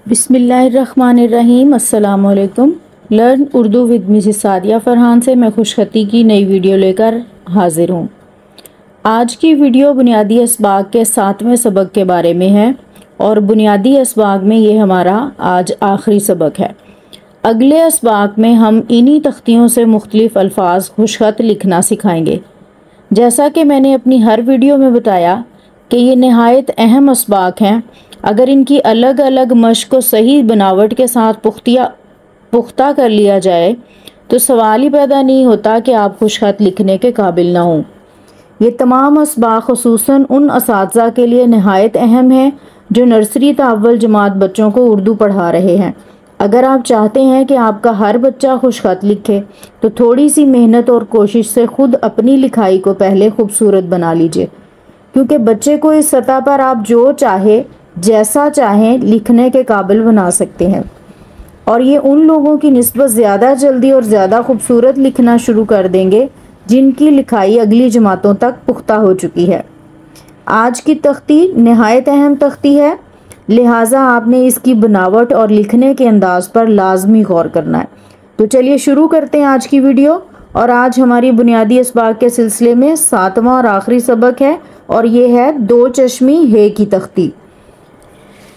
बिस्मिल्लाहिर्रहमानिर्रहीम। अस्सलामुअलैकुम। Learn Urdu with Mrs Sadia Farhan से मैं खुशखती की नई वीडियो लेकर हाजिर हूँ। आज की वीडियो बुनियादी असबाग के 7वें सबक के बारे में है और बुनियादी असबाग में ये हमारा आज आखिरी सबक है। अगले असबाग में हम इन्हीं तख्तियों से मुख्तलिफ अल्फाज खुशखत लिखना सिखाएंगे। जैसा कि मैंने अपनी हर वीडियो में बताया कि ये नहायत अहम असबाग हैं। अगर इनकी अलग अलग मश्क को सही बनावट के साथ पुख्ता कर लिया जाए तो सवाल ही पैदा नहीं होता कि आप खुशखत लिखने के काबिल ना हों। ये तमाम असबाग खुसूसन उन असातिज़ा के लिए नहायत अहम है जो नर्सरी से अव्वल जमात बच्चों को उर्दू पढ़ा रहे हैं। अगर आप चाहते हैं कि आपका हर बच्चा खुशखत लिखे तो थोड़ी सी मेहनत और कोशिश से खुद अपनी लिखाई को पहले खूबसूरत बना लीजिए, क्योंकि बच्चे को इस सतह पर आप जो चाहे जैसा चाहें लिखने के काबिल बना सकते हैं और ये उन लोगों की निस्बत ज़्यादा जल्दी और ज़्यादा खूबसूरत लिखना शुरू कर देंगे जिनकी लिखाई अगली जमातों तक पुख्ता हो चुकी है। आज की तख्ती नहायत अहम तख्ती है, लिहाजा आपने इसकी बनावट और लिखने के अंदाज पर लाजमी गौर करना है। तो चलिए शुरू करते हैं आज की वीडियो। और आज हमारी बुनियादी असबाग के सिलसिले में 7वां और आखिरी सबक है और ये है दो चश्मी हे की तख्ती।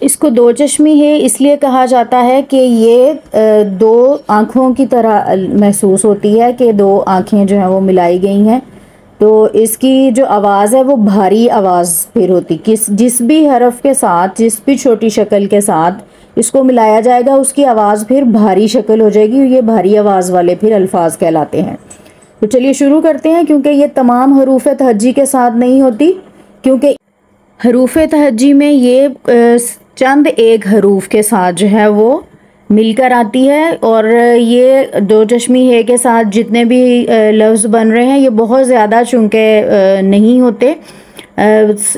इसको दो चश्मी है इसलिए कहा जाता है कि ये दो आँखों की तरह महसूस होती है कि दो आँखें जो हैं वो मिलाई गई हैं। तो इसकी जो आवाज़ है वो भारी आवाज़ फिर होती, जिस भी हरफ के साथ, जिस भी छोटी शक्ल के साथ इसको मिलाया जाएगा उसकी आवाज़ फिर भारी शक्ल हो जाएगी। ये भारी आवाज़ वाले फिर अल्फाज कहलाते हैं। तो चलिए शुरू करते हैं। क्योंकि ये तमाम हरूफ तहज्जी के साथ नहीं होती, क्योंकि हरूफ तहज्जी में ये चंद एक हरूफ के साथ जो है वो मिलकर आती है और ये दो चश्मी है के साथ जितने भी लफ्ज़ बन रहे हैं ये बहुत ज़्यादा चूँकि नहीं होते,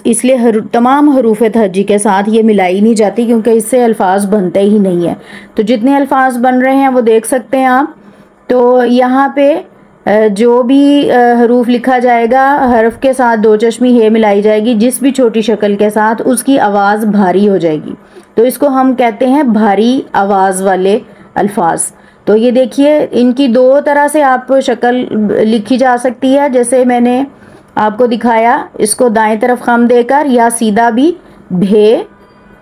इसलिए तमाम हरूफ तहज्जी के साथ ये मिलाई नहीं जाती, क्योंकि इससे अल्फाज बनते ही नहीं है। तो जितने अल्फाज बन रहे हैं वो देख सकते हैं आप। तो यहाँ पे जो भी हरूफ लिखा जाएगा हरफ के साथ दो चश्मी है मिलाई जाएगी, जिस भी छोटी शक्ल के साथ उसकी आवाज़ भारी हो जाएगी। तो इसको हम कहते हैं भारी आवाज़ वाले अल्फाज। तो ये देखिए, इनकी दो तरह से आप शक्ल लिखी जा सकती है, जैसे मैंने आपको दिखाया, इसको दाएं तरफ खम देकर या सीधा भी भे,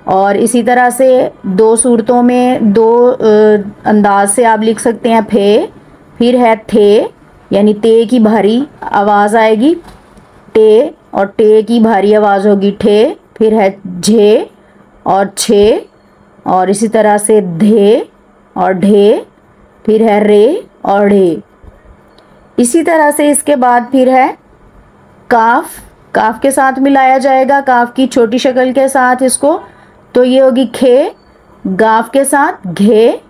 और इसी तरह से दो सूरतों में दो अंदाज से आप लिख सकते हैं फे, फिर है थे, यानी ते की भारी आवाज़ आएगी टे, और टे की भारी आवाज़ होगी ठे, फिर है झे और छे, और इसी तरह से धे और ढे, फिर है रे और ढे। इसी तरह से इसके बाद फिर है काफ, काफ के साथ मिलाया जाएगा, काफ की छोटी शक्ल के साथ इसको, तो ये होगी खे, गाफ के साथ घे,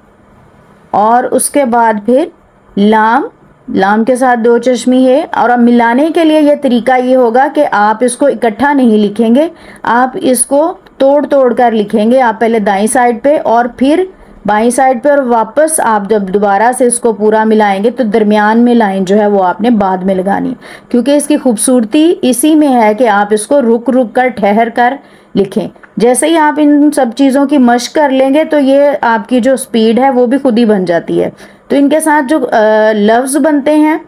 और उसके बाद फिर लाम, लाम के साथ दो चश्मी है। और अब मिलाने के लिए ये तरीका ये होगा कि आप इसको इकट्ठा नहीं लिखेंगे, आप इसको तोड़ तोड़ कर लिखेंगे। आप पहले दाईं साइड पे और फिर बाईं साइड पे, और वापस आप जब दोबारा से इसको पूरा मिलाएंगे तो दरमियान में लाइन जो है वो आपने बाद में लगानी, क्योंकि इसकी खूबसूरती इसी में है कि आप इसको रुक रुक कर ठहर कर लिखें। जैसे ही आप इन सब चीज़ों की मश्क कर लेंगे तो ये आपकी जो स्पीड है वो भी खुद ही बन जाती है। तो इनके साथ जो लफ्ज़ बनते हैं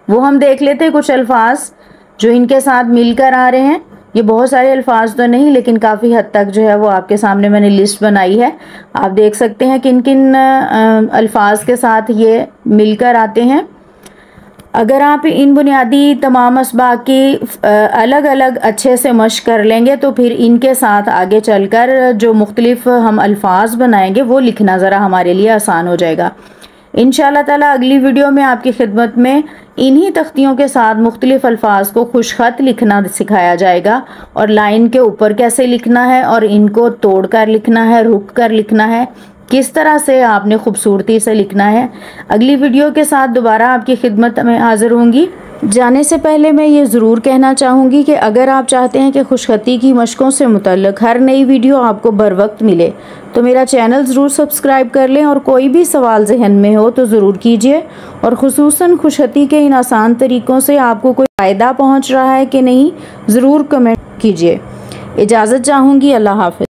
वो हम देख लेते हैं। कुछ अल्फाज जो इनके साथ मिलकर आ रहे हैं, ये बहुत सारे अल्फाज तो नहीं लेकिन काफ़ी हद तक जो है वो आपके सामने मैंने लिस्ट बनाई है। आप देख सकते हैं किन किन अल्फाज के साथ ये मिलकर आते हैं। अगर आप इन बुनियादी तमाम असबाग की अलग अलग अच्छे से मश्क कर लेंगे तो फिर इनके साथ आगे चलकर जो मुख्तलिफ हम अल्फाज बनाएंगे वो लिखना ज़रा हमारे लिए आसान हो जाएगा। इंशाअल्लाह ताला अगली वीडियो में आपकी खिदमत में इन्हीं तख्तियों के साथ मुख्तलिफ अल्फाज को खुशखत लिखना सिखाया जाएगा, और लाइन के ऊपर कैसे लिखना है और इनको तोड़ कर लिखना है, रुक कर लिखना है, किस तरह से आपने खूबसूरती से लिखना है। अगली वीडियो के साथ दोबारा आपकी खिदमत में हाजिर होंगी। जाने से पहले मैं ये ज़रूर कहना चाहूँगी कि अगर आप चाहते हैं कि खुशखती की मशकों से मुतल्लिक़ हर नई वीडियो आपको बर वक्त मिले तो मेरा चैनल ज़रूर सब्सक्राइब कर लें, और कोई भी सवाल जहन में हो तो ज़रूर कीजिए। और ख़ुसूसन खुशखती के इन आसान तरीक़ों से आपको कोई फ़ायदा पहुँच रहा है कि नहीं, ज़रूर कमेंट कीजिए। इजाज़त चाहूँगी। अल्लाह हाफ़िज़।